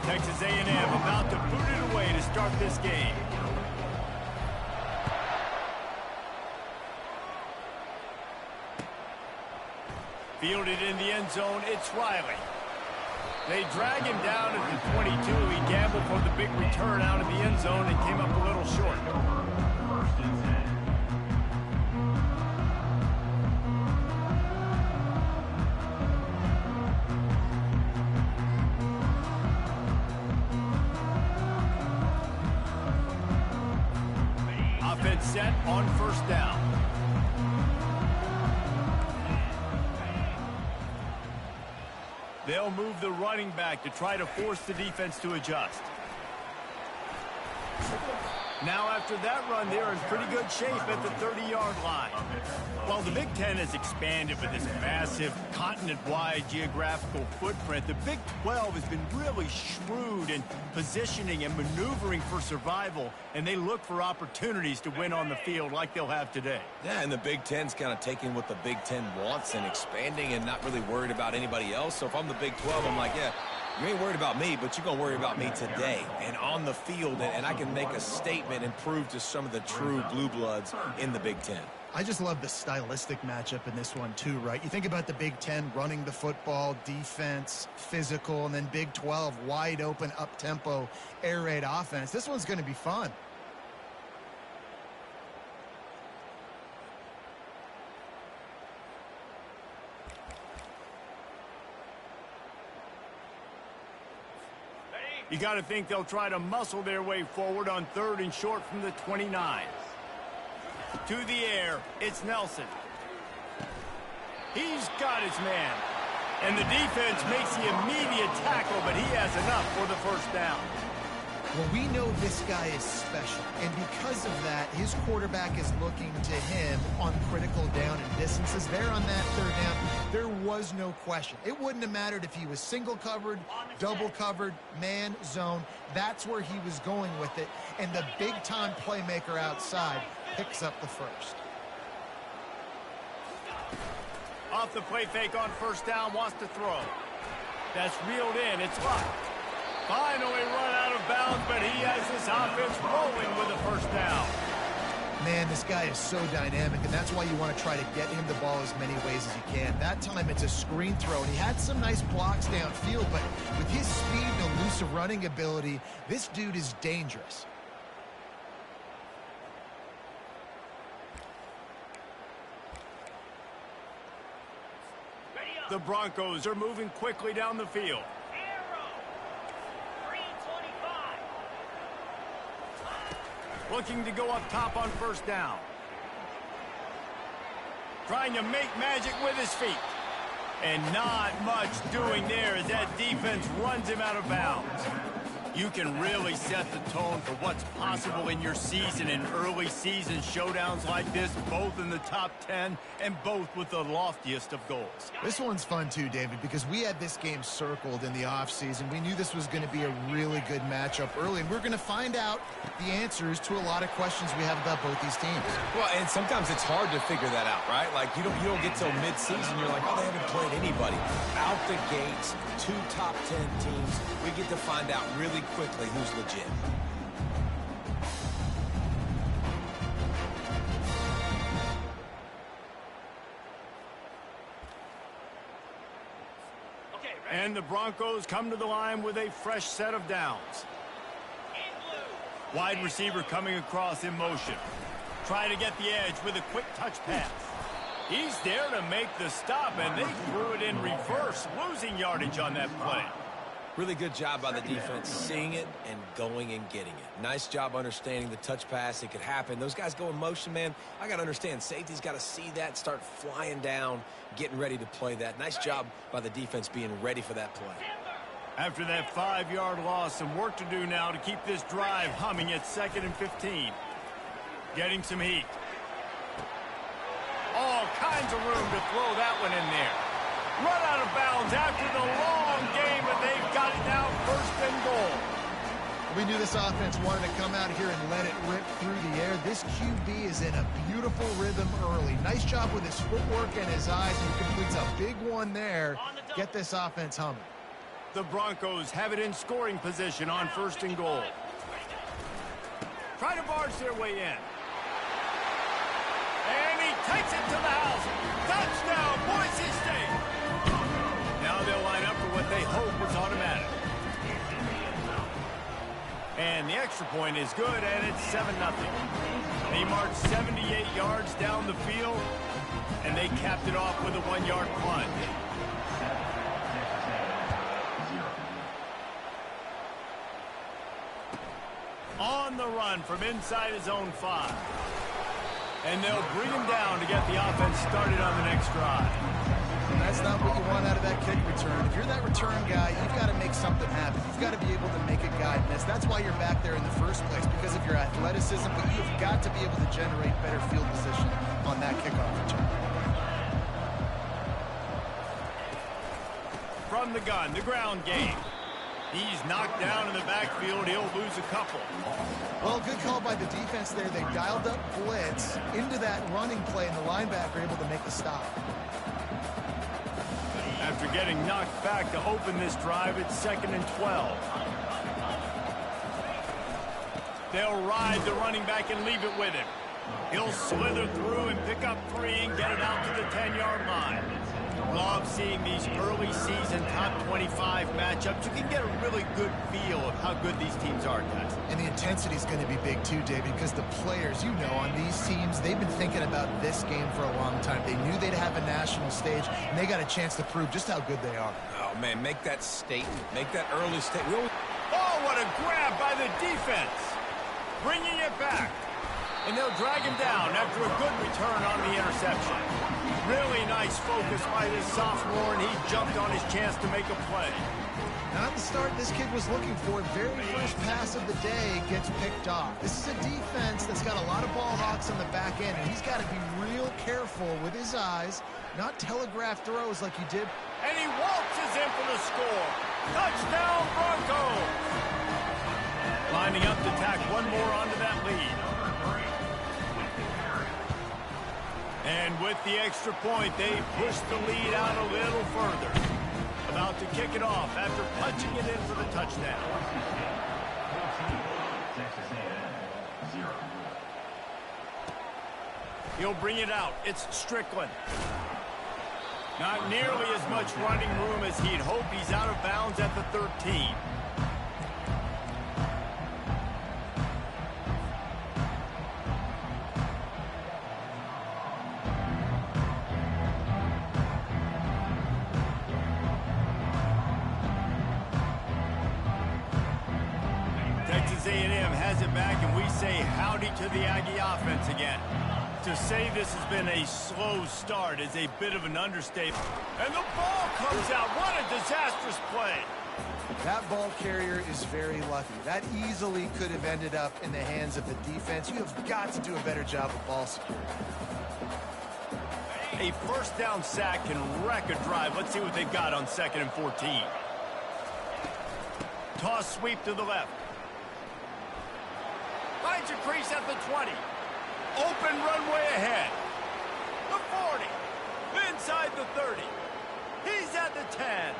Texas A&M about to boot it away to start this game. Fielded in the end zone, it's Riley. They drag him down at the 22. He gambled for the big return out of the end zone and came up a little short. Offense set on first down. They'll move the running back to try to force the defense to adjust. Now after that run, they're in pretty good shape at the 30-yard line. While the Big Ten has expanded with this massive continent-wide geographical footprint, the Big 12 has been really shrewd in positioning and maneuvering for survival, and they look for opportunities to win on the field like they'll have today. Yeah, and the Big Ten's kind of taking what the Big Ten wants and expanding and not really worried about anybody else. So if I'm the Big 12, I'm like, yeah, you ain't worried about me, but you're going to worry about me today and on the field, and I can make a statement and prove to some of the true blue bloods in the Big Ten. I just love the stylistic matchup in this one too, right? You think about the Big Ten running the football, defense, physical, and then Big 12 wide open, up-tempo, air raid offense. This one's going to be fun. You got to think they'll try to muscle their way forward on 3rd and short from the 29. To the air, it's Nelson. He's got his man. And the defense makes the immediate tackle, but he has enough for the first down. Well, we know this guy is special, and because of that, his quarterback is looking to him on critical down and distances. There on that 3rd down, there was no question. It wouldn't have mattered if he was single covered, double covered, man, zone. That's where he was going with it, and the big-time playmaker outside picks up the first. Off the play fake on first down, wants to throw. That's reeled in, it's locked. Finally run out of bounds, but he has this offense rolling with a first down. Man, this guy is so dynamic, and that's why you want to try to get him the ball as many ways as you can. That time it's a screen throw, and he had some nice blocks downfield, but with his speed and elusive running ability, this dude is dangerous. The Broncos are moving quickly down the field. Looking to go up top on first down. Trying to make magic with his feet. And not much doing there as that defense runs him out of bounds. You can really set the tone for what's possible in your season in early season showdowns like this, both in the top 10 and both with the loftiest of goals. This one's fun too, David, because we had this game circled in the offseason. We knew this was going to be a really good matchup early, and we're going to find out the answers to a lot of questions we have about both these teams. Well, and sometimes it's hard to figure that out, right? Like, you don't get till mid-season, you're like, oh, they haven't played anybody. Out the gates, 2 top 10 teams, we get to find out really quickly who's legit. And the Broncos come to the line with a fresh set of downs. Wide receiver coming across in motion. Trying to get the edge with a quick touch pass. He's there to make the stop, and they threw it in reverse, losing yardage on that play. Really good job by the defense, seeing it and going and getting it. Nice job understanding the touch pass. It could happen. Those guys go in motion, man. I got to understand, safety's got to see that, start flying down, getting ready to play that. Nice job by the defense being ready for that play. After that 5-yard loss, some work to do now to keep this drive humming at 2nd and 15. Getting some heat. All kinds of room to throw that one in there. Run out of bounds after the long game, but they've got it now 1st and goal. We knew this offense wanted to come out here and let it rip through the air. This QB is in a beautiful rhythm early. Nice job with his footwork and his eyes, and he completes a big one there. Get this offense humming. The Broncos have it in scoring position on 1st and goal. Try to barge their way in. And he takes it to the house. Touchdown, Boise State. Now they'll line up for what they hope is automatic. And the extra point is good, and it's 7-0. They marched 78 yards down the field, and they capped it off with a 1-yard punt. On the run from inside his own 5. And they'll bring him down to get the offense started on the next drive. That's not what you want out of that kick return. If you're that return guy, you've got to make something happen. You've got to be able to make a guy miss. That's why you're back there in the first place, because of your athleticism, but you've got to be able to generate better field position on that kickoff return. From the gun, the ground game. He's knocked down in the backfield. He'll lose a couple. Well, good call by the defense there. They dialed up blitz into that running play, and the linebacker able to make a stop. After getting knocked back to open this drive, it's 2nd and 12. They'll ride the running back and leave it with him. He'll slither through and pick up 3 and get it out to the 10-yard line. Love seeing these early season top 25 matchups. You can get a really good feel of how good these teams are, guys. And the intensity is going to be big too, David, because the players, you know, on these teams, they've been thinking about this game for a long time. They knew they'd have a national stage, and they got a chance to prove just how good they are. Oh, man, make that statement. Make that early statement. Oh, what a grab by the defense. Bringing it back. And they'll drag him down after a good return on the interception. Really nice focus by this sophomore, and he jumped on his chance to make a play. Not the start this kid was looking for. Very first pass of the day gets picked off. This is a defense that's got a lot of ball hawks on the back end, and he's got to be real careful with his eyes, not telegraph throws like he did. And he waltzes in for the score. Touchdown, Broncos! Lining up to tack one more onto that lead. And with the extra point, they push the lead out a little further. About to kick it off after punching it in for the touchdown. He'll bring it out. It's Strickland. Not nearly as much running room as he'd hoped. He's out of bounds at the 13. A&M has it back, and we say howdy to the Aggie offense again. To say this has been a slow start is a bit of an understatement. And the ball comes out. What a disastrous play. That ball carrier is very lucky. That easily could have ended up in the hands of the defense. You have got to do a better job of ball security. A first down sack can wreck a drive. Let's see what they've got on 2nd and 14. Toss sweep to the left. Finds a crease at the 20. Open runway ahead. The 40. Inside the 30. He's at the 10.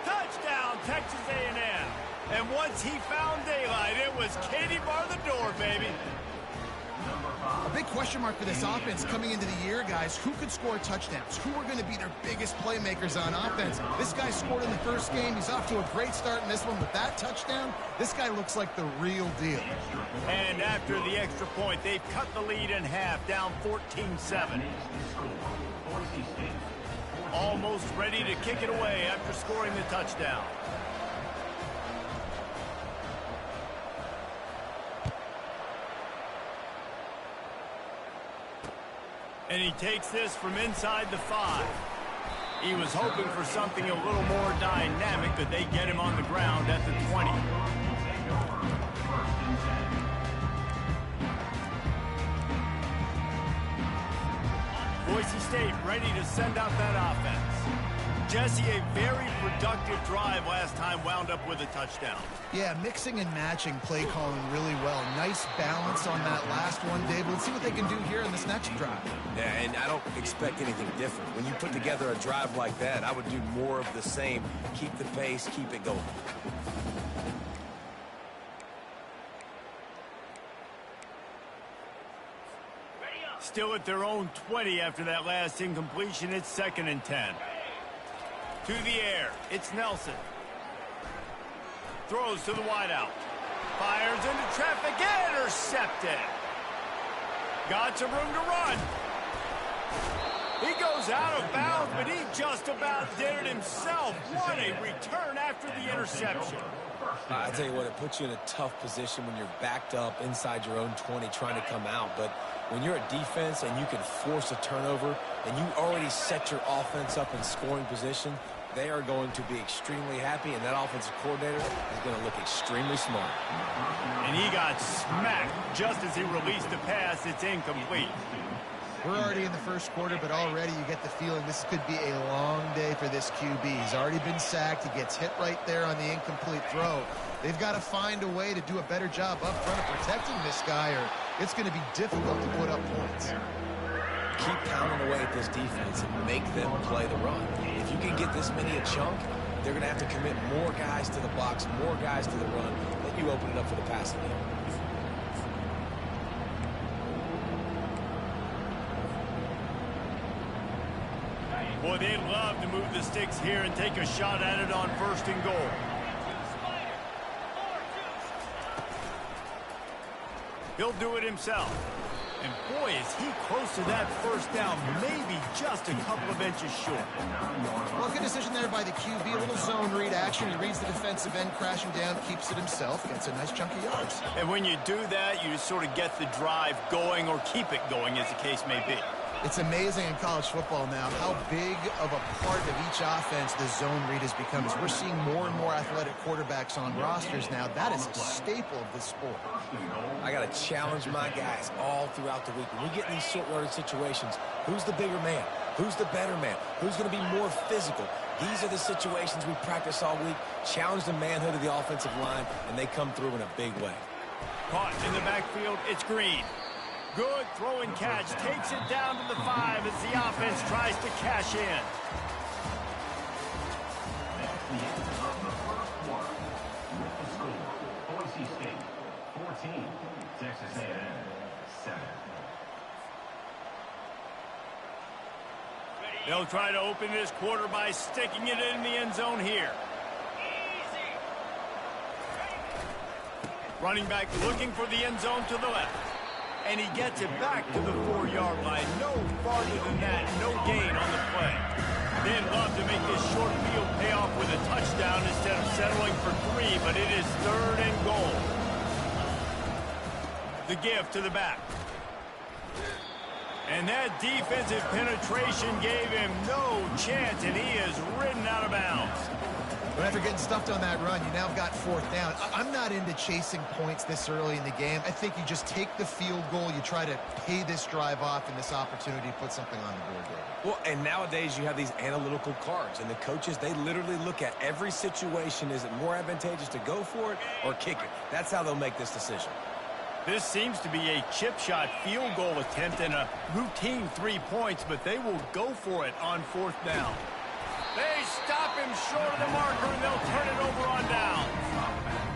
Touchdown, Texas A&M. And once he found daylight, it was Katie bar the door, baby. A big question mark for this offense coming into the year, guys. Who could score touchdowns? Who are going to be their biggest playmakers on offense? This guy scored in the first game. He's off to a great start in this one. With that touchdown, this guy looks like the real deal. And after the extra point, they've cut the lead in half, down 14-7. Almost ready to kick it away after scoring the touchdown. And he takes this from inside the 5. He was hoping for something a little more dynamic, but they get him on the ground at the 20. Boise State ready to send out that offense. Jesse, a very productive drive last time wound up with a touchdown. Yeah, mixing and matching play calling really well. Nice balance on that last one, Dave. Let's see what they can do here in this next drive. Yeah, and I don't expect anything different. When you put together a drive like that, I would do more of the same. Keep the pace, keep it going. Still at their own 20 after that last incompletion. It's 2nd and 10. To the air, it's Nelson. Throws to the wideout. Fires into traffic, intercepted. Got some room to run. He goes out of bounds, but he just about did it himself. What a return after the interception. I tell you what, it puts you in a tough position when you're backed up inside your own 20 trying to come out. But when you're a defense and you can force a turnover and you already set your offense up in scoring position, they are going to be extremely happy, and that offensive coordinator is going to look extremely smart. And he got smacked just as he released the pass. It's incomplete. We're already in the first quarter, but already you get the feeling this could be a long day for this QB. He's already been sacked. He gets hit right there on the incomplete throw. They've got to find a way to do a better job up front of protecting this guy, or it's going to be difficult to put up points. Keep pounding away at this defense and make them play the run. If you can get this many a chunk, they're going to have to commit more guys to the box, more guys to the run. Then you open it up for the passing game. Boy, they'd love to move the sticks here and take a shot at it on 1st and goal. He'll do it himself. And boy, is he close to that 1st down, maybe just a couple of inches short. Well, good decision there by the QB. A little zone read action. He reads the defensive end crashing down, keeps it himself, gets a nice chunk of yards. And when you do that, you just sort of get the drive going or keep it going, as the case may be. It's amazing in college football now how big of a part of each offense the zone read has become. As we're seeing more and more athletic quarterbacks on rosters now, that is a staple of this sport. I got to challenge my guys all throughout the week. When we get in these short-yardage situations, who's the bigger man? Who's the better man? Who's going to be more physical? These are the situations we practice all week. Challenge the manhood of the offensive line, and they come through in a big way. Caught in the backfield, it's Green. Good throw and catch, takes it down to the 5 as the offense tries to cash in. Boise State, 14, Texas A&M, 7. They'll try to open this quarter by sticking it in the end zone here. Running back looking for the end zone to the left. And he gets it back to the 4-yard line. No farther than that. No gain on the play. They'd love to make this short field pay off with a touchdown instead of settling for 3, but it is 3rd and goal. The give to the back. And that defensive penetration gave him no chance, and he is ridden out of bounds. But after getting stuffed on that run, you now got 4th down. I'm not into chasing points this early in the game. I think you just take the field goal. You try to pay this drive off and this opportunity to put something on the board there. Well, and nowadays you have these analytical cards, and the coaches, they literally look at every situation. Is it more advantageous to go for it or kick it? That's how they'll make this decision. This seems to be a chip shot field goal attempt and a routine 3 points, but they will go for it on 4th down. They stop him short of the marker, and they'll turn it over on down.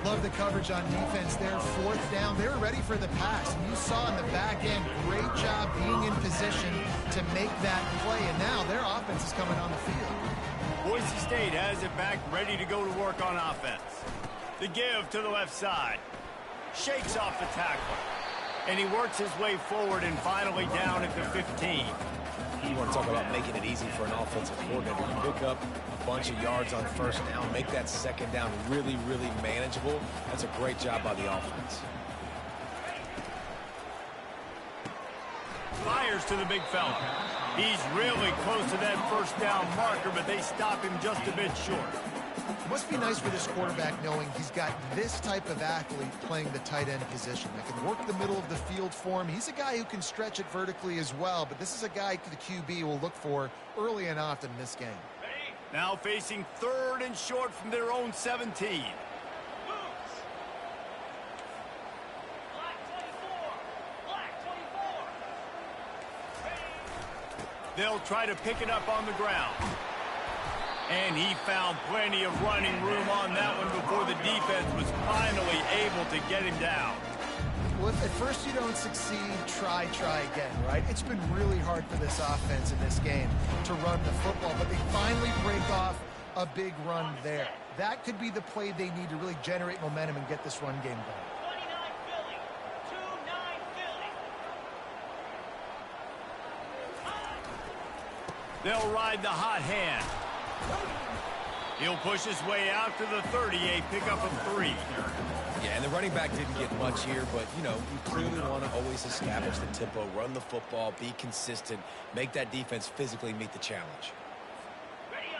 Love the coverage on defense there. 4th down. They were ready for the pass. And you saw in the back end, great job being in position to make that play. And now their offense is coming on the field. Boise State has it back, ready to go to work on offense. The give to the left side. Shakes off the tackle. And he works his way forward and finally down at the 15. You want to talk about making it easy for an offensive coordinator. You pick up a bunch of yards on 1st down, make that 2nd down really, really manageable. That's a great job by the offense. Fires to the big fella. He's really close to that 1st down marker, but they stop him just a bit short. It must be nice for this quarterback knowing he's got this type of athlete playing the tight end position that can work the middle of the field for him. He's a guy who can stretch it vertically as well, but this is a guy the QB will look for early and often in this game. Now facing 3rd and short from their own 17. They'll try to pick it up on the ground. And he found plenty of running room on that one before the defense was finally able to get him down. Well, if at first you don't succeed, try again, right? It's been really hard for this offense in this game to run the football, but they finally break off a big run there. That could be the play they need to really generate momentum and get this run game going. They'll ride the hot hand. He'll push his way out to the 38, pick up a 3. Yeah, and the running back didn't get much here, but, you know, you clearly want to always establish the tempo, run the football, be consistent, make that defense physically meet the challenge.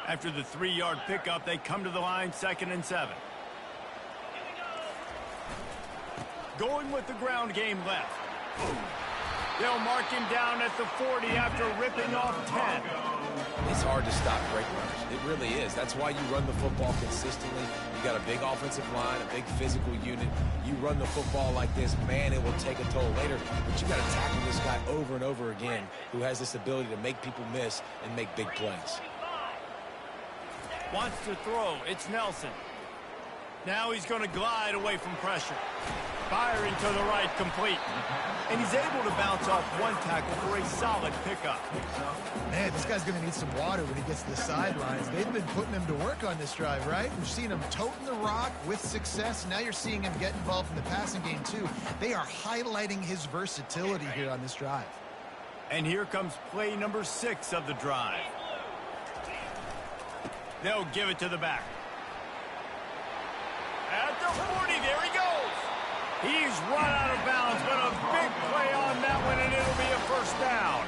After the 3-yard pickup, they come to the line, 2nd and 7. Going with the ground game left. They'll mark him down at the 40 after ripping off 10. It's hard to stop great runners. It really is. That's why you run the football consistently. You got a big offensive line, a big physical unit. You run the football like this, man, it will take a toll later. But you got to tackle this guy over and over again who has this ability to make people miss and make big plays. Wants to throw. It's Nelson. Now he's going to glide away from pressure. Firing to the right, complete. And he's able to bounce off one tackle for a solid pickup. Man, this guy's going to need some water when he gets to the sidelines. They've been putting him to work on this drive, right? We've seen him toting the rock with success. Now you're seeing him get involved in the passing game, too. They are highlighting his versatility here on this drive. And here comes play number 6 of the drive. They'll give it to the back. At the 40, there he goes. He's run out of bounds, but a big play on that one, and it'll be a first down.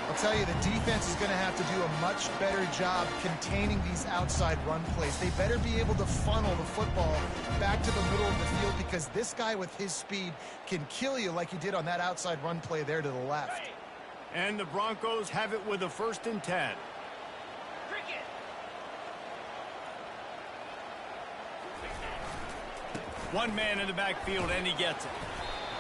I'll tell you, the defense is going to have to do a much better job containing these outside run plays. They better be able to funnel the football back to the middle of the field because this guy with his speed can kill you like he did on that outside run play there to the left. And the Broncos have it with a 1st and 10. One man in the backfield, and he gets it.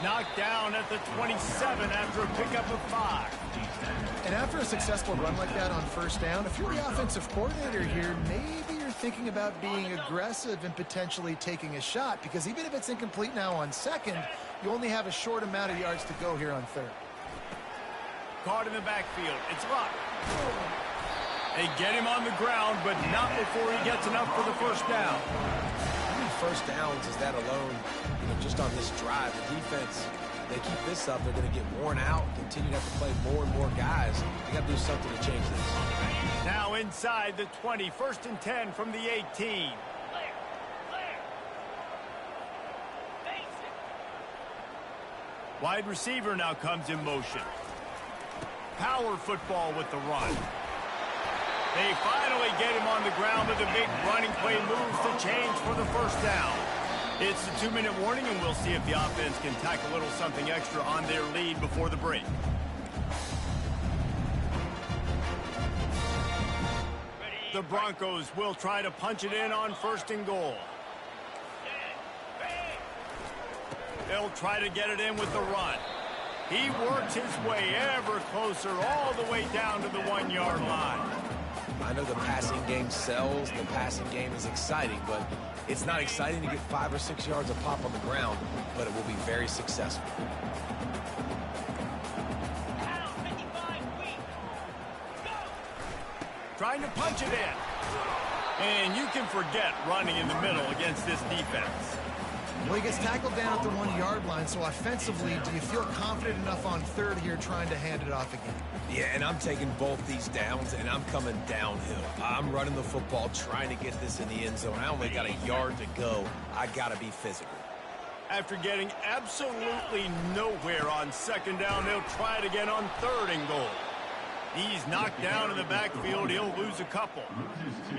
Knocked down at the 27 after a pickup of 5. And after a successful run like that on 1st down, if you're the offensive coordinator here, maybe you're thinking about being aggressive and potentially taking a shot, because even if it's incomplete now on 2nd, you only have a short amount of yards to go here on 3rd. Caught in the backfield. It's Luck. They get him on the ground, but not before he gets enough for the 1st down. 1st downs is that alone, you know, just on this drive. The defense, they keep this up, they're going to get worn out, continue to have to play more and more guys. They got to do something to change this. Now inside the 20, 1st and 10 from the 18. Wide receiver now comes in motion. Power football with the run. They finally get him on the ground, but the big running play moves to change for the 1st down. It's the 2-minute warning, and we'll see if the offense can tack a little something extra on their lead before the break. The Broncos will try to punch it in on 1st and goal. They'll try to get it in with the run. He works his way ever closer all the way down to the 1-yard line. I know the passing game sells, the passing game is exciting, but it's not exciting to get 5 or 6 yards of pop on the ground, but it will be very successful. Trying to punch it in. And you can forget running in the middle against this defense. Well, he gets tackled down at the 1-yard line, so offensively, do you feel confident enough on 3rd here trying to hand it off again? Yeah, and I'm taking both these downs, and I'm coming downhill. I'm running the football, trying to get this in the end zone. I only got a yard to go. I got to be physical. After getting absolutely nowhere on 2nd down, they'll try it again on 3rd and goal. He's knocked down in the backfield. He'll lose a couple.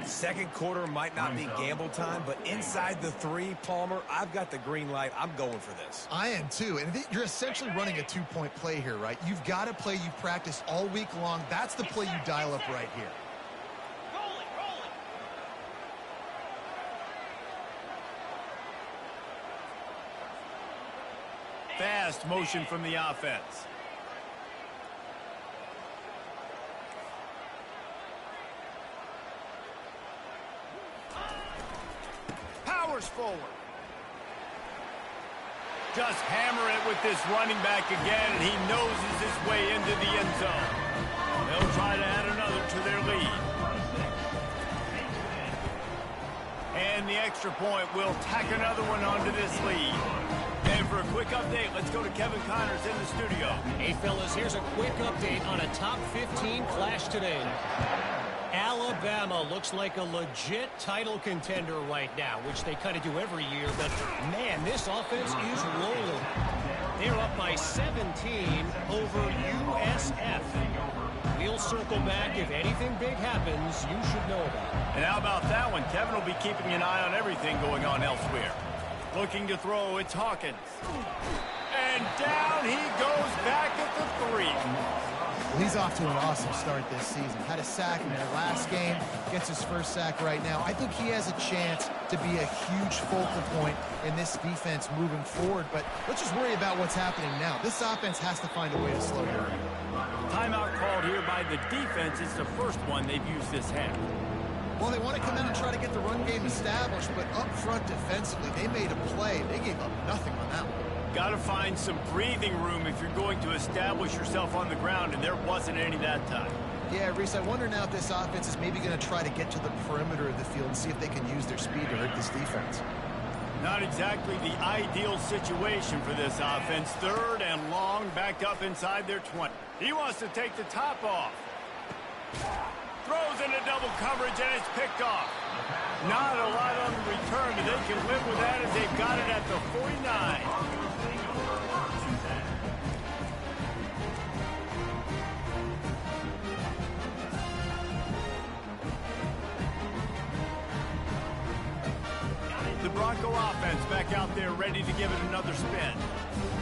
2nd quarter might not be gamble time, but inside the 3, Palmer, I've got the green light. I'm going for this. I am too, and you're essentially running a 2-point play here, right? You've got a play you practice all week long. That's the play you dial up right here. fast motion from the offense. Powers forward. Just hammer it with this running back again, and he noses his way into the end zone. They'll try to add another to their lead. And the extra point will tack another one onto this lead. And for a quick update, let's go to Kevin Connors in the studio. Hey, fellas, here's a quick update on a top 15 clash today. Alabama looks like a legit title contender right now, which they kind of do every year. But, man, this offense is rolling. They're up by 17 over USF. We'll circle back. If anything big happens, you should know about it. And how about that one? Kevin will be keeping an eye on everything going on elsewhere. Looking to throw, it's Hawkins. And down he goes back at the 3. Well, he's off to an awesome start this season. Had a sack in their last game, gets his first sack right now. I think he has a chance to be a huge focal point in this defense moving forward. But let's just worry about what's happening now. This offense has to find a way to slow down. Timeout called here by the defense. It's the first one they've used this half. Well, they want to come in and try to get the run game established, but up front defensively, they made a play. They gave up nothing on that one. Got to find some breathing room if you're going to establish yourself on the ground, and there wasn't any that time. Yeah, Reese, I wonder now if this offense is maybe going to try to get to the perimeter of the field and see if they can use their speed to hurt this defense. Not exactly the ideal situation for this offense. 3rd and long, backed up inside their 20. He wants to take the top off. Throws into double coverage, and it's picked off. Not a lot on the return, but they can live with that as they've got it at the 49. The Bronco offense back out there ready to give it another spin.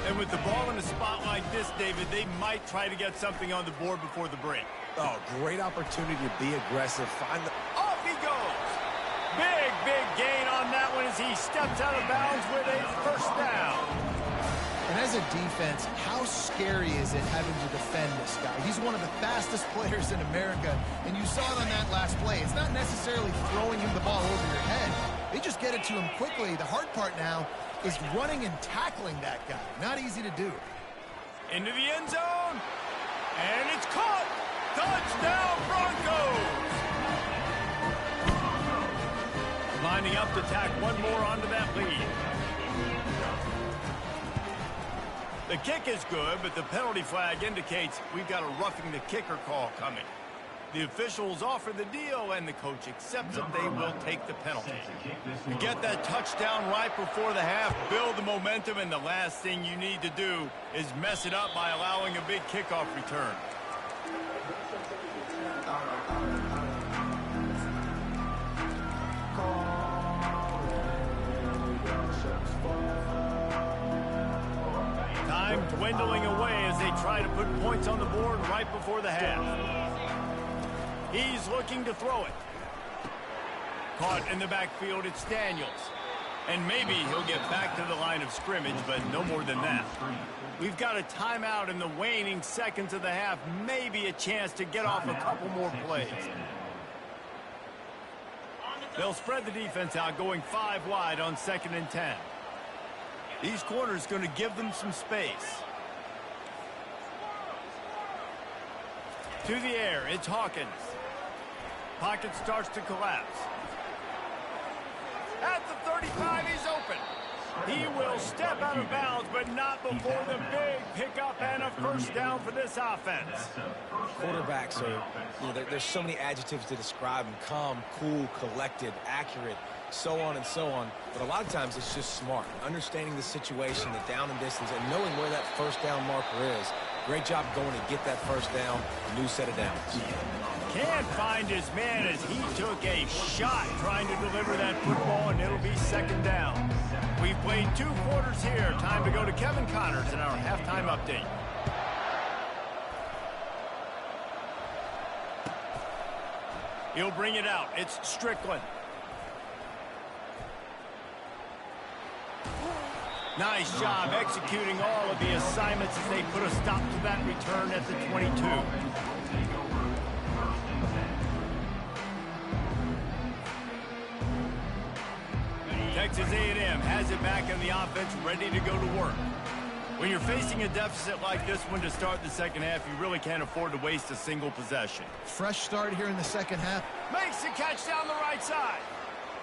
And with the ball in a spot like this, David, they might try to get something on the board before the break. Oh, great opportunity to be aggressive. Find the... Off he goes. Big gain on that one as he steps out of bounds with a first down. And as a defense, how scary is it having to defend this guy? He's one of the fastest players in America, and you saw it on that last play. It's not necessarily throwing him the ball over your head. They just get it to him quickly. The hard part now is running and tackling that guy. Not easy to do. Into the end zone. And it's caught. Touchdown, Broncos. Lining up to tack one more onto that lead. The kick is good, but the penalty flag indicates we've got a roughing the kicker call coming. The officials offer the deal, and the coach accepts it. They will take the penalty. You get that touchdown right before the half, build the momentum, and the last thing you need to do is mess it up by allowing a big kickoff return. Time dwindling away as they try to put points on the board right before the half. He's looking to throw it. Caught in the backfield, it's Daniels. And maybe he'll get back to the line of scrimmage, but no more than that. We've got a timeout in the waning seconds of the half. Maybe a chance to get off a couple more plays. They'll spread the defense out, going 5 wide on 2nd and 10. These corners going to give them some space. To the air, it's Hawkins. Pocket starts to collapse. At the 35, he's open. He will step out of bounds, but not before the big pickup and a first down for this offense. Quarterbacks are, there's so many adjectives to describe them. Calm, cool, collected, accurate, so on and so on. But a lot of times it's just smart. Understanding the situation, the down and distance, and knowing where that first down marker is. Great job going to get that first down, a new set of downs. Can't find his man as he took a shot trying to deliver that football, and it'll be 2nd down. We've played 2 quarters here. Time to go to Kevin Connors in our halftime update. He'll bring it out. It's Strickland. Nice job executing all of the assignments as they put a stop to that return at the 22. Texas A&M has it back in the offense, ready to go to work. When you're facing a deficit like this one to start the second half, you really can't afford to waste a single possession. Fresh start here in the second half. Makes the catch down the right side.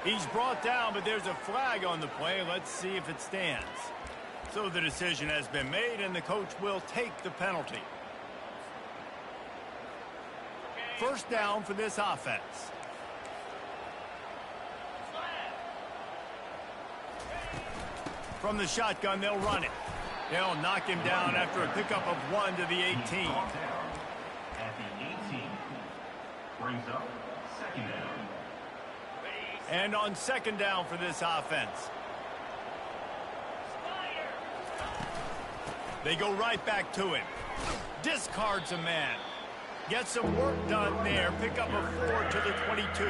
He's brought down, but there's a flag on the play. Let's see if it stands. So the decision has been made, and the coach will take the penalty. First down for this offense. From the shotgun, they'll run it. They'll knock him down after a pickup of 1 to the 18. At the 18, brings up second down. And on second down for this offense. They go right back to him. Discards a man. Gets some work done there. Pick up a 4 to the 22.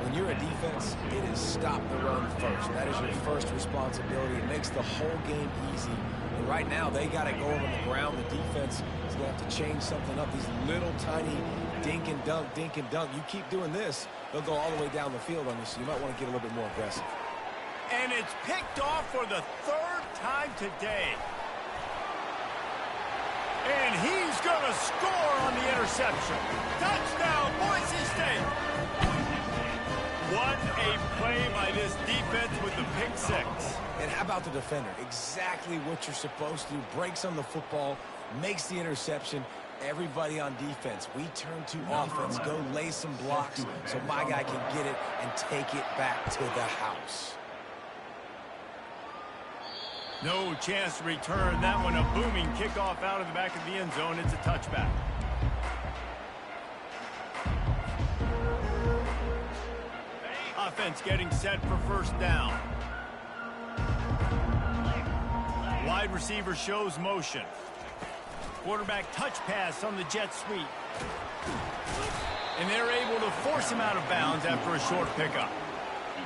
When you're a defense, it is stop the run first. That is your first responsibility. It makes the whole game easy. And right now, they got it going on the ground. The defense is going to have to change something up. These little tiny dink and dunk, dink and dunk. You keep doing this, they'll go all the way down the field on you, so you might want to get a little bit more aggressive. And it's picked off for the third time today. And he's going to score on the interception. Touchdown, Boise State. What a play by this defense with the pick six. And how about the defender? Exactly what you're supposed to do. Breaks on the football, makes the interception. Everybody on defense, we turn to offense. Go lay some blocks so my guy can get it and take it back to the house. No chance to return that one. A booming kickoff out of the back of the end zone. It's a touchback. Offense getting set for first down. Wide receiver shows motion. Quarterback touch pass on the jet sweep. And they're able to force him out of bounds after a short pickup.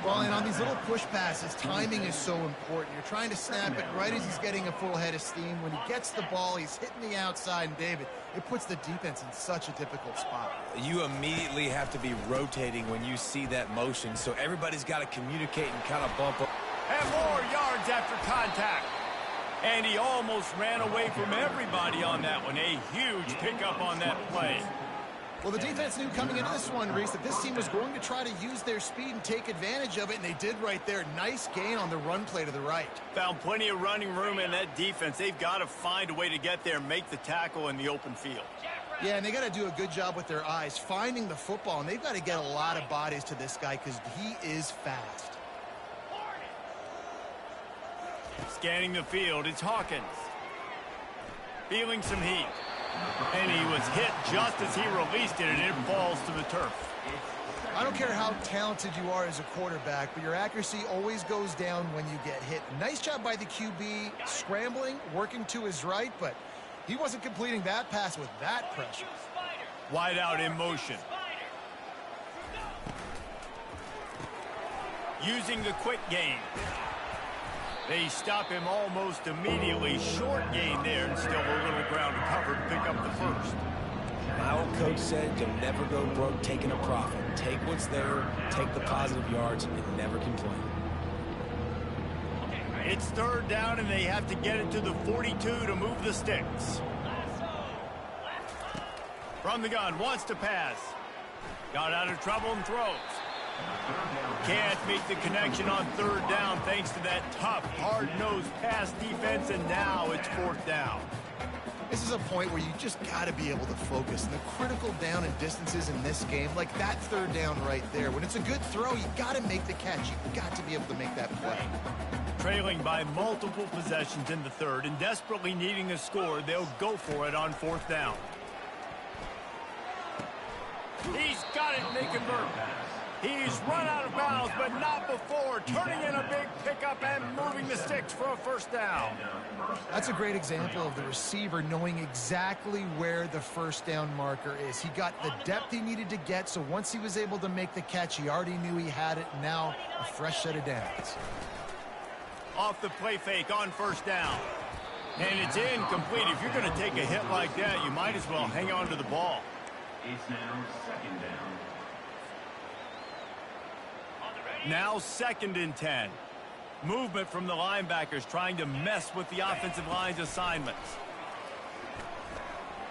Well, and on these little push passes, timing is so important. You're trying to snap it right as he's getting a full head of steam. When he gets the ball, he's hitting the outside, and David, it puts the defense in such a difficult spot. You immediately have to be rotating when you see that motion, so everybody's got to communicate and kind of bump up. And more yards after contact. And he almost ran away from everybody on that one. A huge pickup on that play. Well, the defense knew coming into this one, Reese, that this team was going to try to use their speed and take advantage of it, and they did right there. Nice gain on the run play to the right. Found plenty of running room in that defense. They've got to find a way to get there and make the tackle in the open field. Yeah, and they got to do a good job with their eyes, finding the football, and they've got to get a lot of bodies to this guy because he is fast. Scanning the field, it's Hawkins. Feeling some heat. And he was hit just as he released it, and it falls to the turf. I don't care how talented you are as a quarterback, but your accuracy always goes down when you get hit. Nice job by the QB, scrambling, working to his right, but he wasn't completing that pass with that pressure. Wide out in motion. Using the quick game. They stop him almost immediately. Short gain there, and still a little ground to cover to pick up the first. My old coach said you'll never go broke taking a profit. Take what's there, take the positive yards, and never complain. It's third down, and they have to get it to the 42 to move the sticks. From the gun, wants to pass. Got out of trouble and throws. Can't make the connection on third down thanks to that tough, hard-nosed pass defense, and now it's fourth down. This is a point where you just got to be able to focus. And the critical down and distances in this game, like that third down right there, when it's a good throw, you got to make the catch. You've got to be able to make that play. Trailing by multiple possessions in the third and desperately needing a score, they'll go for it on fourth down. He's got it, and they convert. He's run out of bounds, but not before turning in a big pickup and moving the sticks for a first down. That's a great example of the receiver knowing exactly where the first down marker is. He got the depth he needed to get, so once he was able to make the catch, he already knew he had it. Now, a fresh set of downs. Off the play fake on first down. And it's incomplete. If you're going to take a hit like that, you might as well hang on to the ball. It's now second down. Now 2nd and 10. Movement from the linebackers trying to mess with the offensive line's assignments.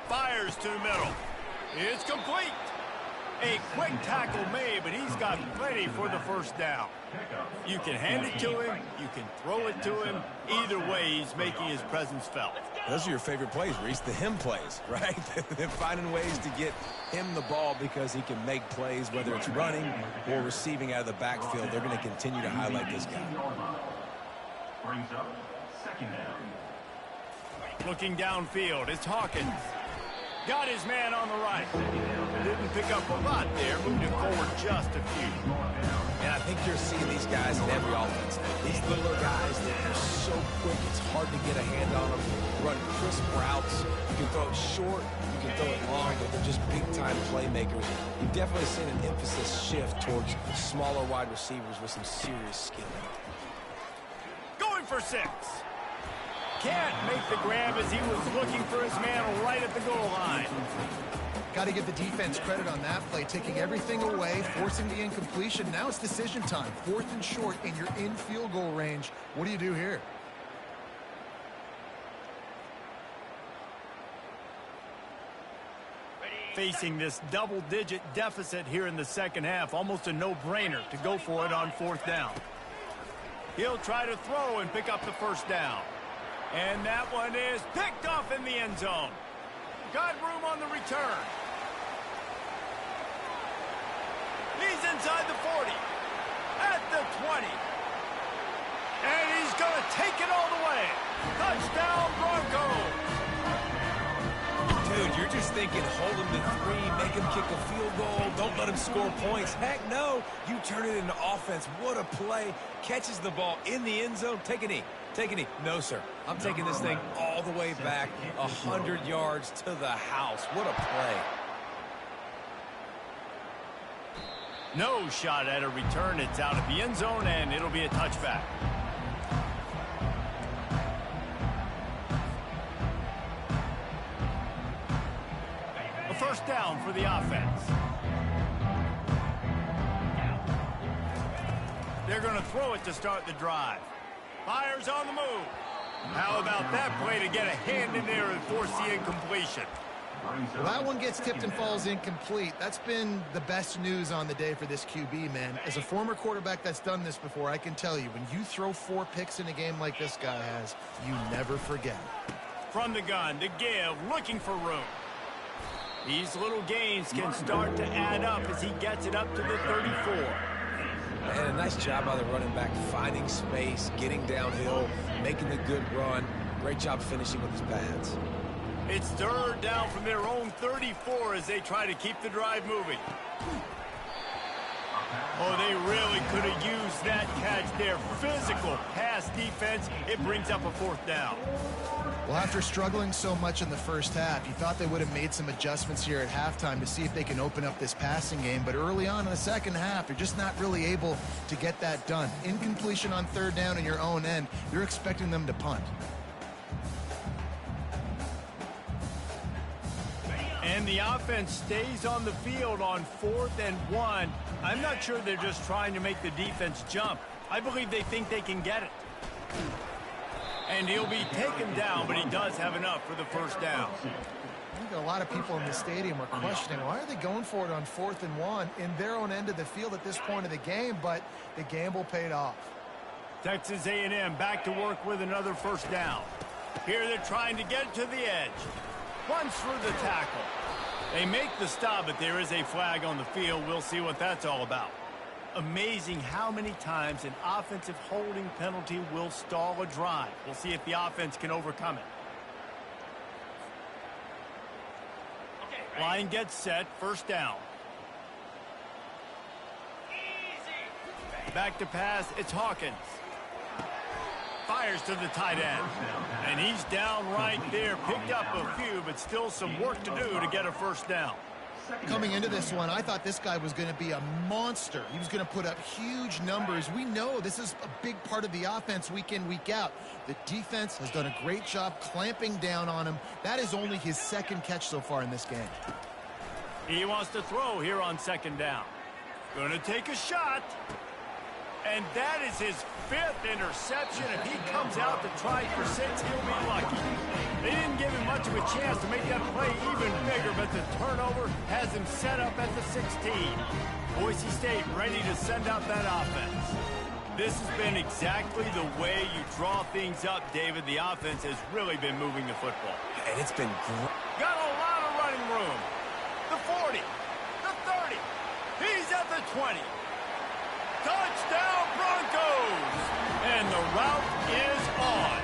Fires to the middle. It's complete. A quick tackle made, but he's got plenty for the first down. You can hand it to him. You can throw it to him. Either way, he's making his presence felt. Those are your favorite plays, Reese, the him plays, right? They're finding ways to get him the ball because he can make plays, whether it's running or receiving out of the backfield. They're going to continue to highlight this guy. Brings up second down. Looking downfield, it's Hawkins. Got his man on the right. Didn't pick up a lot there, moved it forward just a few. And I think you're seeing these guys in every offense. These littler guys that are so quick, it's hard to get a hand on them. Run crisp routes. You can throw it short, you can throw it long, but they're just big-time playmakers. You've definitely seen an emphasis shift towards smaller wide receivers with some serious skill. Going for 6. Can't make the grab as he was looking for his man right at the goal line. Got to give the defense credit on that play, taking everything away, forcing the incompletion. Now it's decision time. 4th and short, and you're in field goal range. What do you do here? Facing this double-digit deficit here in the second half, almost a no-brainer to go for it on 4th down. He'll try to throw and pick up the first down. And that one is picked off in the end zone. Got room on the return. He's inside the 40. At the 20. And he's going to take it all the way. Touchdown, Broncos. Dude, you're just thinking hold him to 3, make him kick a field goal, don't let him score points. Heck no, you turn it into offense. What a play. Catches the ball in the end zone. Take a knee. Take a knee. No, sir. I'm taking this thing all the way back 100 yards to the house. What a play. No shot at a return. It's out of the end zone, and it'll be a touchback. A first down for the offense. They're going to throw it to start the drive. Fires on the move. How about that play to get a hand in there and force the incompletion? Well, that one gets tipped and falls incomplete. That's been the best news on the day for this QB, man. As a former quarterback that's done this before, I can tell you, when you throw 4 picks in a game like this guy has, you never forget. From the gun to give, looking for room. These little gains can start to add up as he gets it up to the 34. And a nice job by the running back, finding space, getting downhill, making the good run. Great job finishing with his pads. It's 3rd down from their own 34 as they try to keep the drive moving. Oh, they really could have used that catch there. Physical pass defense. It brings up a 4th down. Well, after struggling so much in the first half, you thought they would have made some adjustments here at halftime to see if they can open up this passing game. But early on in the second half, you're just not really able to get that done. Incompletion on 3rd down in your own end, you're expecting them to punt. And the offense stays on the field on 4th and 1. I'm not sure they're just trying to make the defense jump. I believe they think they can get it. And he'll be taken down, but he does have enough for the first down. I think a lot of people in the stadium are questioning, why are they going for it on 4th and 1 in their own end of the field at this point of the game? But the gamble paid off. Texas A&M back to work with another first down. Here they're trying to get it to the edge. Runs through the tackle. They make the stop, but there is a flag on the field. We'll see what that's all about. Amazing how many times an offensive holding penalty will stall a drive. We'll see if the offense can overcome it. Line gets set, first down. Back to pass, it's Hawkins. Fires to the tight end. And he's down right there. Picked up a few, but still some work to do to get a first down. Coming into this one, I thought this guy was going to be a monster. He was going to put up huge numbers. We know this is a big part of the offense week in, week out. The defense has done a great job clamping down on him. That is only his second catch so far in this game. He wants to throw here on second down. Going to take a shot. And that is his 5th interception. If he comes out to try for 6, he'll be lucky. They didn't give him much of a chance to make that play even bigger, but the turnover has him set up at the 16. Boise State ready to send out that offense. This has been exactly the way you draw things up, David. The offense has really been moving the football. And it's been great. Got a lot of running room. The 40, the 30, he's at the 20. Touchdown Broncos! And the route is on.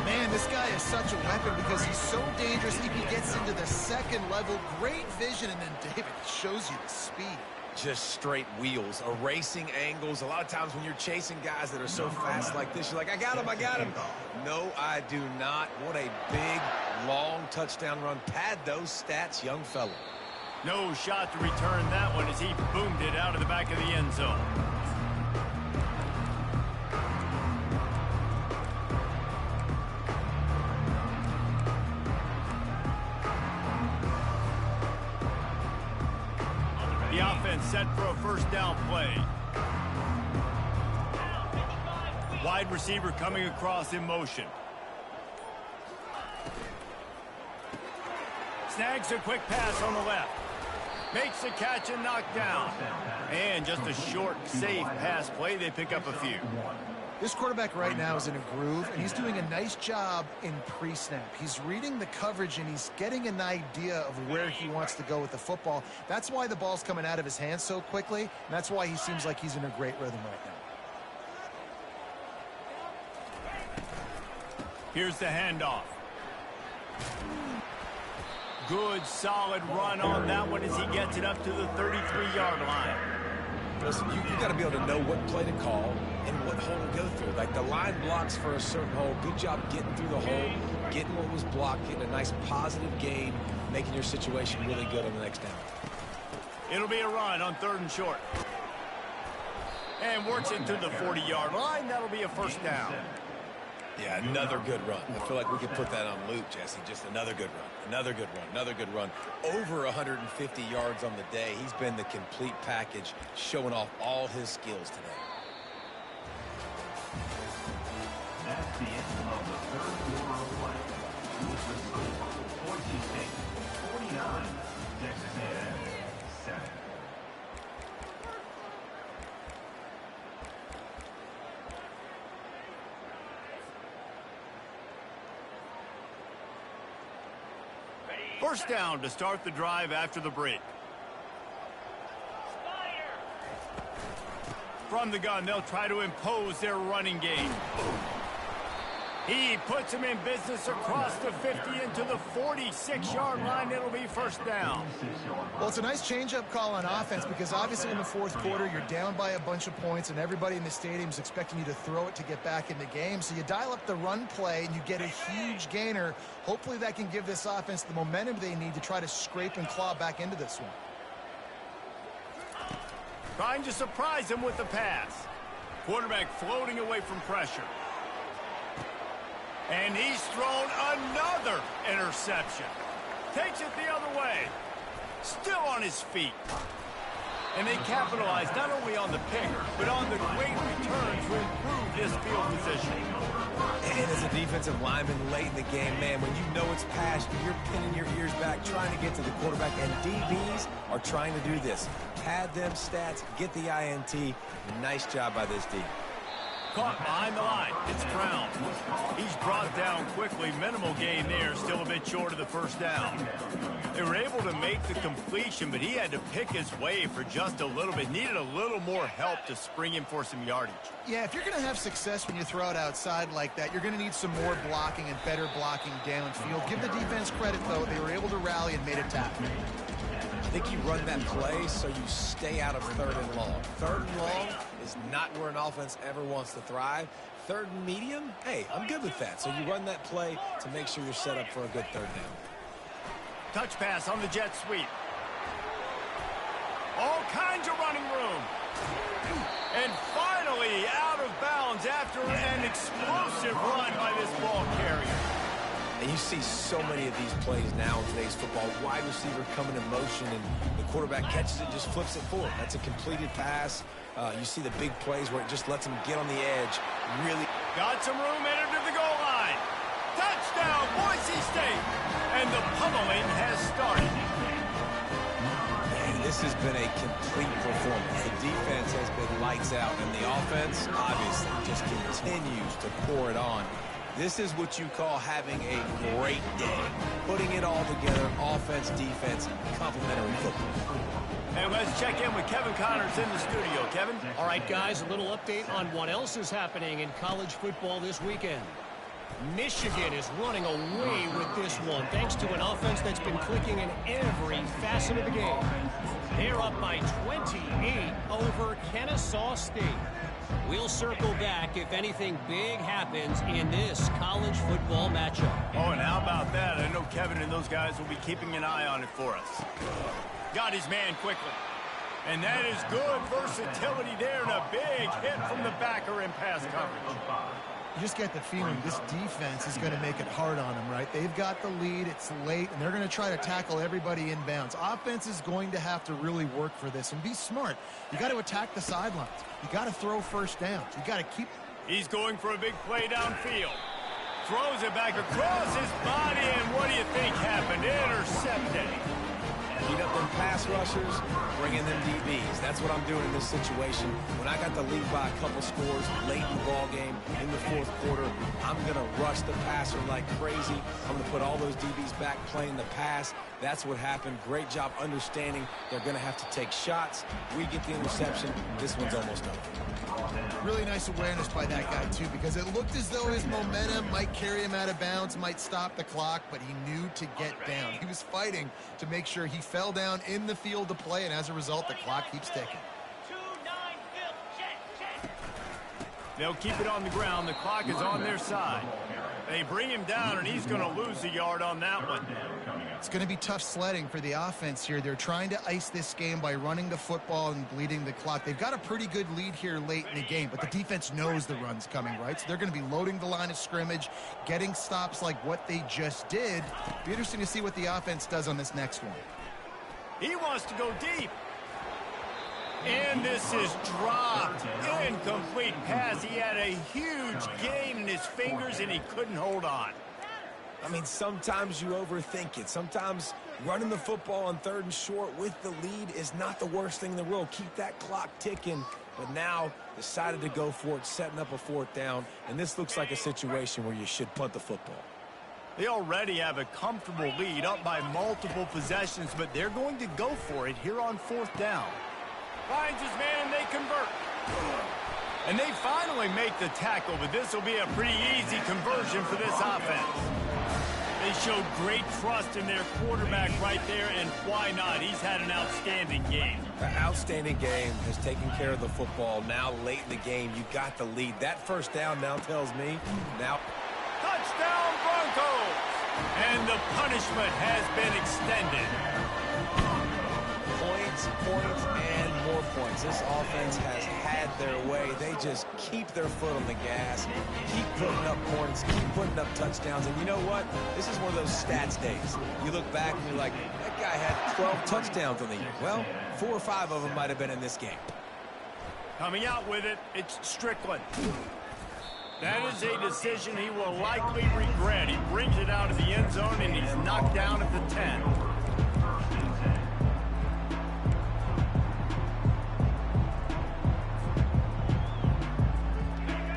Man, this guy is such a weapon because he's so dangerous. If he gets into the second level, great vision, and then David shows you the speed. Just straight wheels, erasing angles. A lot of times when you're chasing guys that are so fast like this, you're like, I got him, I got him. No, I do not. What a big, long touchdown run. Pad those stats, young fella. No shot to return that one as he boomed it out of the back of the end zone. The offense set for a first down play. Wide receiver coming across in motion. Snags a quick pass on the left. Makes the catch and knocked down. And just a short, safe pass play. They pick up a few. This quarterback right now is in a groove, and he's doing a nice job in pre-snap. He's reading the coverage, and he's getting an idea of where he wants to go with the football. That's why the ball's coming out of his hands so quickly, and that's why he seems like he's in a great rhythm right now. Here's the handoff. Good, solid run on that one as he gets it up to the 33-yard line. Listen, you got to be able to know what play to call and what hole to go through. Like the line blocks for a certain hole. Good job getting through the hole, getting what was blocked, getting a nice positive gain, making your situation really good on the next down. It'll be a run on 3rd and short. And works it to the 40-yard line. That'll be a first down. Yeah, another good run. I feel like we could put that on loop, Jesse. Just another good run, another good run, another good run. Over 150 yards on the day. He's been the complete package, showing off all his skills today. That's the end of the 3rd quarter of play. Boise State 49, Texas A&M 7. First down to start the drive after the break. From the gun, they'll try to impose their running game. He puts him in business across the 50 into the 46-yard line. It'll be first down. Well, it's a nice change-up call on offense because obviously in the 4th quarter, you're down by a bunch of points and everybody in the stadium is expecting you to throw it to get back in the game. So you dial up the run play and you get a huge gainer. Hopefully that can give this offense the momentum they need to try to scrape and claw back into this one. Trying to surprise him with the pass. Quarterback floating away from pressure. And he's thrown another interception. Takes it the other way. Still on his feet. And they capitalize not only on the pick, but on the great return to improve his field position. And as a defensive lineman late in the game, man, when you know it's past you, you're pinning your ears back, trying to get to the quarterback. And DBs are trying to do this. Pad them stats, get the INT. Nice job by this D. Caught behind the line. It's Brown. He's brought down quickly. Minimal gain there. Still a bit short of the first down. They were able to make the completion, but he had to pick his way for just a little bit. Needed a little more help to spring him for some yardage. Yeah, if you're going to have success when you throw it outside like that, you're going to need some more blocking and better blocking downfield. Give the defense credit, though. They were able to rally and made a tackle. I think you run that play so you stay out of 3rd and long. 3rd and long is not where an offense ever wants to thrive. 3rd and medium, hey, I'm good with that. So you run that play to make sure you're set up for a good 3rd down. Touch pass on the jet sweep. All kinds of running room. And finally out of bounds after an explosive run by this ball carrier. And you see so many of these plays now in today's football. Wide receiver coming in motion, and the quarterback catches it, just flips it forward. That's a completed pass. You see the big plays where it just lets them get on the edge. Really got some room headed to the goal line. Touchdown, Boise State. And the pummeling has started. And this has been a complete performance. The defense has been lights out, and the offense, obviously, just continues to pour it on. This is what you call having a great day. Putting it all together, offense, defense, complementary football. And let's check in with Kevin Connors in the studio. Kevin? All right, guys, a little update on what else is happening in college football this weekend. Michigan is running away with this one, thanks to an offense that's been clicking in every facet of the game. They're up by 28 over Kennesaw State. We'll circle back if anything big happens in this college football matchup. Oh, and how about that? I know Kevin and those guys will be keeping an eye on it for us. Got his man quickly. And that is good versatility there, and a big hit from the backer in pass coverage. You just get the feeling this defense is going to make it hard on them, right? They've got the lead, it's late, and they're going to try to tackle everybody inbounds. Offense is going to have to really work for this and be smart. You got to attack the sidelines. You got to throw first downs. You got to keep... He's going for a big play downfield. Throws it back across his body, and what do you think happened? Intercepted. Beat up them pass rushers, bring in them DBs. That's what I'm doing in this situation. When I got the lead by a couple scores late in the ball game, in the fourth quarter, I'm going to rush the passer like crazy. I'm going to put all those DBs back playing the pass. That's what happened. Great job understanding they're going to have to take shots. We get the interception. This one's almost over. Really nice awareness by that guy, too, because it looked as though his momentum might carry him out of bounds, might stop the clock, but he knew to get down. He was fighting to make sure he fell down in the field to play, and as a result, the clock keeps ticking. They'll keep it on the ground. The clock is on their side. They bring him down, and he's going to lose a yard on that one. It's going to be tough sledding for the offense here. They're trying to ice this game by running the football and bleeding the clock. They've got a pretty good lead here late in the game, but the defense knows the run's coming, right? So they're going to be loading the line of scrimmage, getting stops like what they just did. Be interesting to see what the offense does on this next one. He wants to go deep. And this is dropped. Incomplete pass. He had a huge gain in his fingers, and he couldn't hold on. I mean, sometimes you overthink it. Sometimes running the football on 3rd and short with the lead is not the worst thing in the world. Keep that clock ticking. But now decided to go for it, setting up a 4th down. And this looks like a situation where you should punt the football. They already have a comfortable lead, up by multiple possessions, but they're going to go for it here on 4th down. Finds his man, and they convert. And they finally make the tackle, but this will be a pretty easy conversion for this offense. They showed great trust in their quarterback right there, and why not? He's had an outstanding game. An outstanding game, has taken care of the football. Now late in the game, you got the lead. That 1st down now tells me now. Touchdown Broncos! And the punishment has been extended. Points, and more points. This offense has had their way. They just keep their foot on the gas, keep putting up points, keep putting up touchdowns. And you know what? This is one of those stats days. You look back and you're like, that guy had 12 touchdowns on the year. Well, 4 or 5 of them might have been in this game. Coming out with it, it's Strickland. That is a decision he will likely regret. He brings it out of the end zone, and he's knocked down at the 10.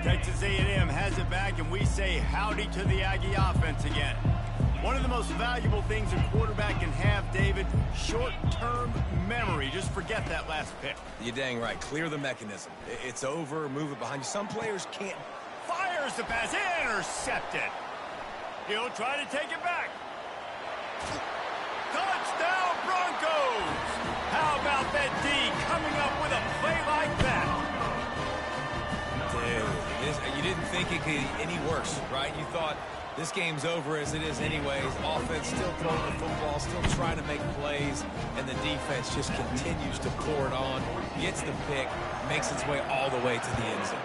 Texas A&M has it back, and we say howdy to the Aggie offense again. One of the most valuable things a quarterback can have, David, short-term memory. Just forget that last pick. You're dang right. Clear the mechanism. It's over. Move it behind you. Some players can't. Fires the pass. Intercepted. He'll try to take it back. Touchdown, Broncos! How about that D coming up with a play like that? Dude, you didn't think it could get any worse, right? You thought this game's over as it is anyways. Offense still throwing the football, still trying to make plays, and the defense just continues to pour it on, gets the pick, makes its way all the way to the end zone.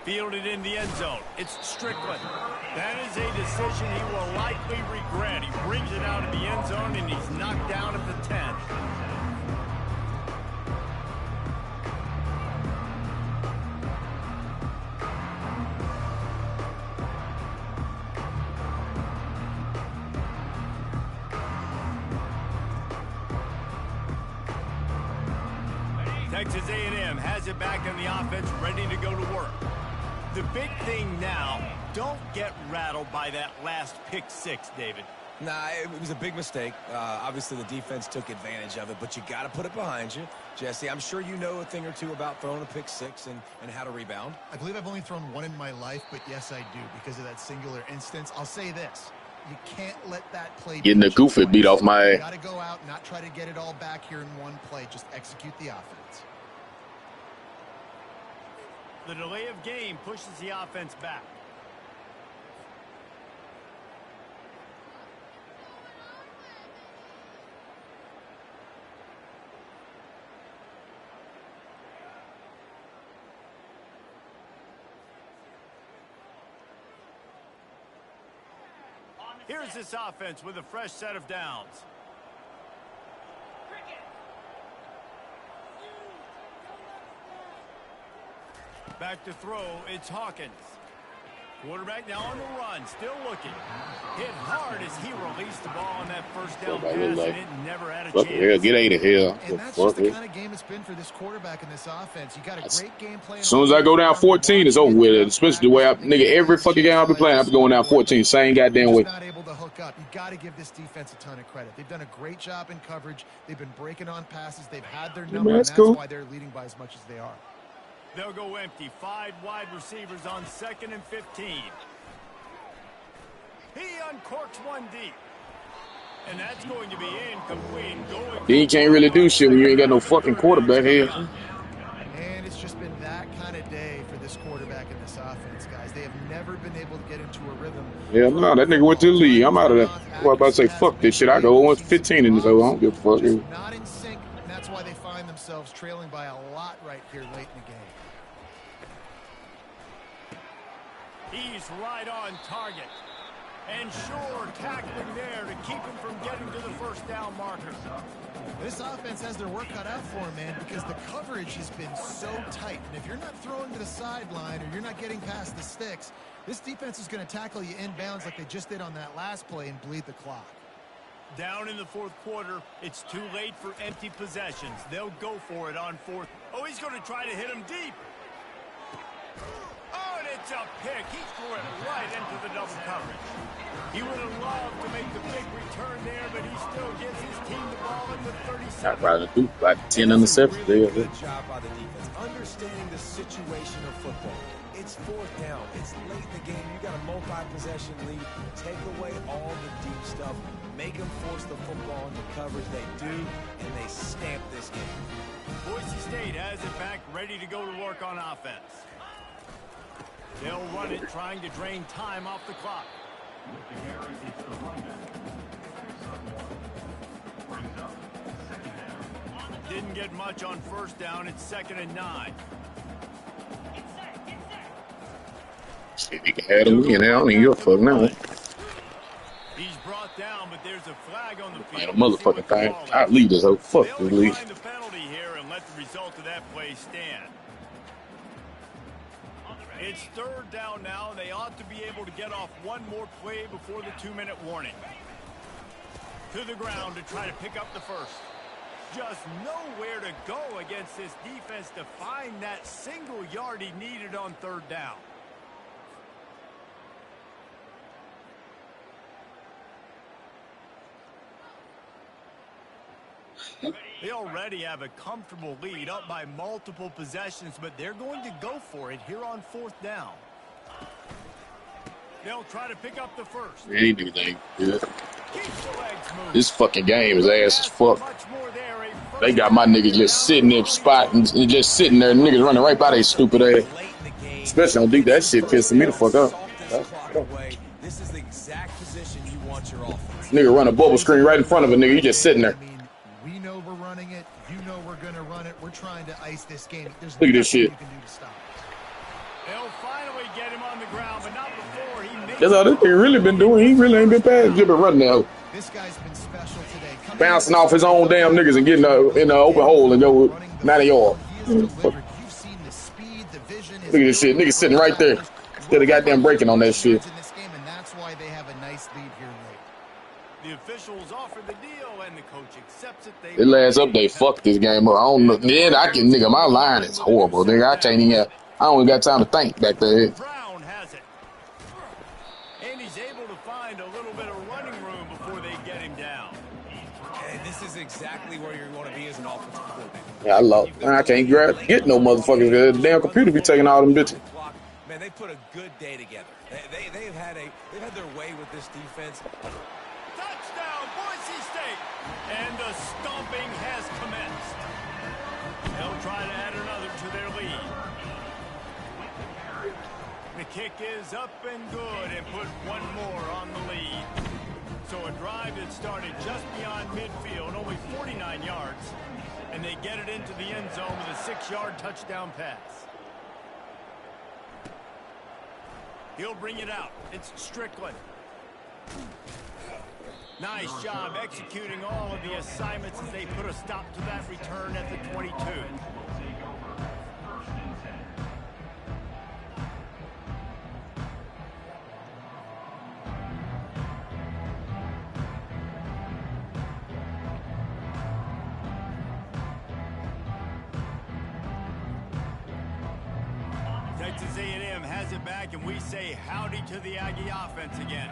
Fielded in the end zone. It's Strickland. That is a decision he will likely regret. He brings it out of the end zone, and he's knocked down at the 10. Texas A&M has it back in the offense, ready to go to work. The big thing now, don't get rattled by that last pick six, David. Nah, it was a big mistake. Obviously, the defense took advantage of it, but you got to put it behind you. Jesse, I'm sure you know a thing or two about throwing a pick six and how to rebound. I believe I've only thrown one in my life, but yes, I do, because of that singular instance. I'll say this. You can't let that play getting the goofy beat off my ass. You got to go out and not try to get it all back here in one play. Just execute the offense. The delay of game pushes the offense back. Here's this offense with a fresh set of downs. Back to throw, it's Hawkins. Quarterback now on the run, still looking. Hit hard as he released the ball on that first down pass, and it never had a chance. Hell, get out of here. And that's just the kind of game it's been for this quarterback in this offense. You got a great game plan. As soon as I go down 14, it's over with it. Especially the way nigga, every fucking game I've been playing, I've been going down 14, same goddamn way. Not able to hook up. You got to give this defense a ton of credit. They've done a great job in coverage. They've been breaking on passes. They've had their number, and that's why they're leading by as much as they are. They'll go empty. 5 wide receivers on 2nd and 15. He uncorks one deep. And that's going to be incomplete. Then you can't really do shit when you ain't got no fucking quarterback here. And it's just been that kind of day for this quarterback in this offense, guys. They have never been able to get into a rhythm. Yeah, no, that nigga went to the league. I'm out of there. Well, I'm about to say, fuck this shit. I go 1-15 in this. I don't give a fuck. Not in sync, and that's why they find themselves trailing by a lot right here late in the game. He's right on target. And sure, tackling there to keep him from getting to the first down marker. This offense has their work cut out for them, man, because the coverage has been so tight. And if you're not throwing to the sideline or you're not getting past the sticks, this defense is going to tackle you inbounds like they just did on that last play and bleed the clock. Down in the fourth quarter, it's too late for empty possessions. They'll go for it on fourth. Oh, he's going to try to hit him deep. Oh, and it's a pick. He threw it right into the double coverage. He would have loved to make the big return there, but he still gives his team the ball at the 37. I'd rather do like 10 interceptions. Really good job by the defense, understanding the situation of football. It's fourth down. It's late in the game. You got a multi-possession lead. Take away all the deep stuff. Make them force the football into coverage. They do, and they stamp this game. Boise State has it back, ready to go to work on offense. They'll run it, trying to drain time off the clock. Didn't get much on first down. It's 2nd and 9. Shit, you can have him again. I don't even give a fuck now. He's brought down, but there's a flag on the Man, field. a motherfucking thing. I leave this whole fuck this league. They'll decline the penalty here and let the result of that play stand. It's 3rd down now, and they ought to be able to get off one more play before the 2-minute warning. To the ground to try to pick up the first. Just nowhere to go against this defense to find that single yard he needed on 3rd down. They already have a comfortable lead, up by multiple possessions, but they're going to go for it here on 4th down. They'll try to pick up the first. They ain't do anything good. This fucking game is ass as fuck. They got my niggas just sitting there spot and just sitting there, niggas running right by their stupid ass. Late in the game, Especially on deep, that shit pissing me the fuck up. This is the exact position you want your offense. Nigga run a bubble screen right in front of a nigga. You just sitting there. I mean, we know we're running it. You know we're going to run it. We're trying to ice this game. There's Look at this nothing shit. you can do to stop it. They'll finally get him on the ground, but not before he makes That's all this nigga really been doing. He really ain't been past. He just been running now. This guy's been special today. Bouncing off his own damn niggas and getting in the open hole and go 90 yards. You've seen the speed, the vision. Look at this shit. Nigga sitting right there. Instead of goddamn breaking on that shit. In this game, and that's why they have a nice lead here late. The officials offer the deal, and the coach accepts it. The last update fucked this game up. I don't know. Then I can, nigga, my line is horrible. Nigga, I can't even have, I don't even got time to think back there. Brown has it. And he's able to find a little bit of running room before they get him down. And this is exactly where you're going to be as an offensive coordinator. Yeah, I can't get no motherfuckers. The damn computer be taking all them bitches. Man, they put a good day together. They've had their way with this defense. Touchdown, Boise State! And the stomping has commenced. They'll try to add another to their lead. The kick is up and good and put one more on the lead. So a drive that started just beyond midfield, only 49 yards, and they get it into the end zone with a 6-yard touchdown pass. He'll bring it out. It's Strickland. Nice job executing all of the assignments as they put a stop to that return at the 22. Texas A&M has it back, and we say howdy to the Aggie offense again.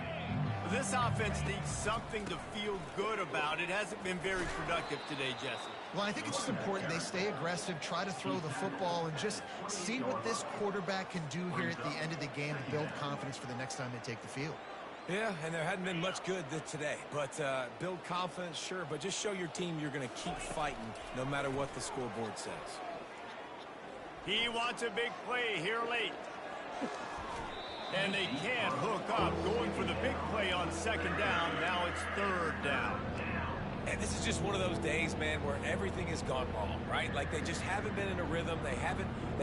This offense needs something to feel good about. It hasn't been very productive today, Jesse. Well, I think it's just important they stay aggressive, try to throw the football, and just see what this quarterback can do here at the end of the game to build confidence for the next time they take the field. Yeah, and there hadn't been much good today. But build confidence, sure, but just show your team you're going to keep fighting no matter what the scoreboard says. He wants a big play here late. And they can't hook up. Going for the big play on second down. Now it's third down. And this is just one of those days, man, where everything has gone wrong, right? Like they just haven't been in a rhythm. They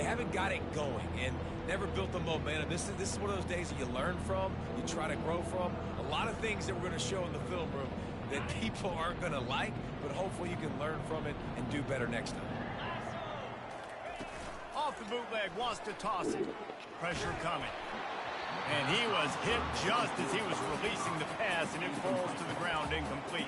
haven't got it going and never built the momentum. This is one of those days that you learn from, you try to grow from. A lot of things that we're going to show in the film room that people aren't going to like, but hopefully you can learn from it and do better next time. Off the bootleg, wants to toss it. Pressure coming. And he was hit just as he was releasing the pass, and it falls to the ground incomplete.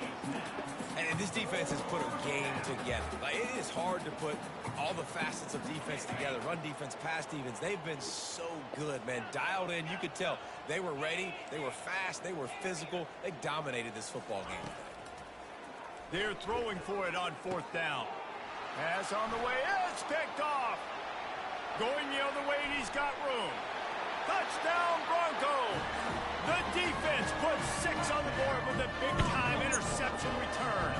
And this defense has put a game together. Like, it is hard to put all the facets of defense together. Run defense, pass defense. They've been so good, man. Dialed in. You could tell they were ready. They were fast. They were physical. They dominated this football game. They're throwing for it on fourth down. Pass on the way. It's picked off. Going the other way, and he's got room. Touchdown, Broncos! The defense puts 6 on the board with a big-time interception return.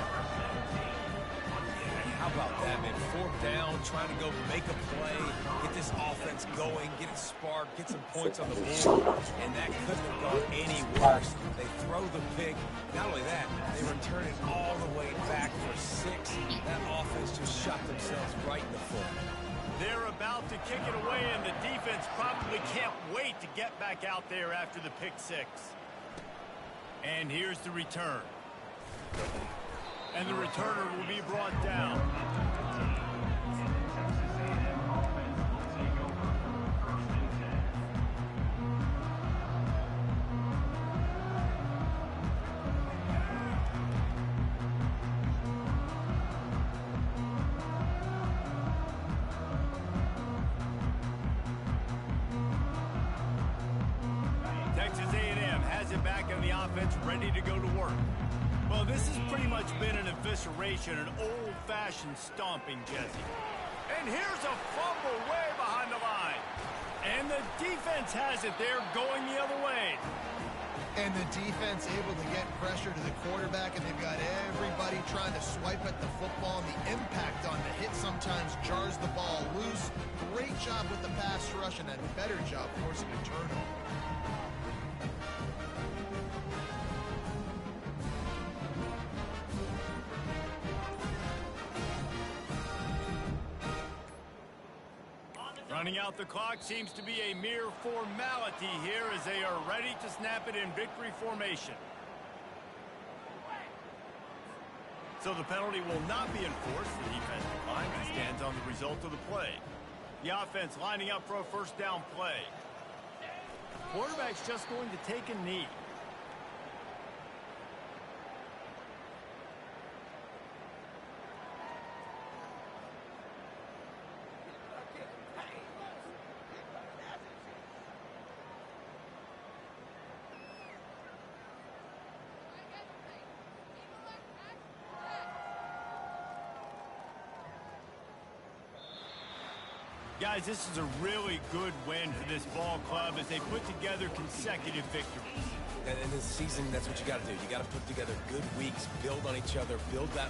Yeah, how about that, man? Fourth down, trying to go make a play, get this offense going, get it sparked, get some points on the board, and that couldn't have gone any worse. They throw the pick. Not only that, they return it all the way back for 6. That offense just shot themselves right in the foot. They're about to kick it away, and the defense probably can't wait to get back out there after the pick 6. And here's the return. And the returner will be brought down. Texas A&M has it back on the offense, ready to go to work. Well, this has pretty much been an evisceration, an old-fashioned stomping, Jesse. And here's a fumble way behind the line. And the defense has it. They're going the other way. And the defense able to get pressure to the quarterback, and they've got everybody trying to swipe at the football, and the impact on the hit sometimes jars the ball loose. Great job with the pass rush and a better job forcing a turnover. Running out the clock seems to be a mere formality here as they are ready to snap it in victory formation. So the penalty will not be enforced. The defense declines and stands on the result of the play. The offense lining up for a first down play. The quarterback's just going to take a knee. Guys, this is a really good win for this ball club as they put together consecutive victories. And in this season, that's what you got to do. You got to put together good weeks, build on each other, build that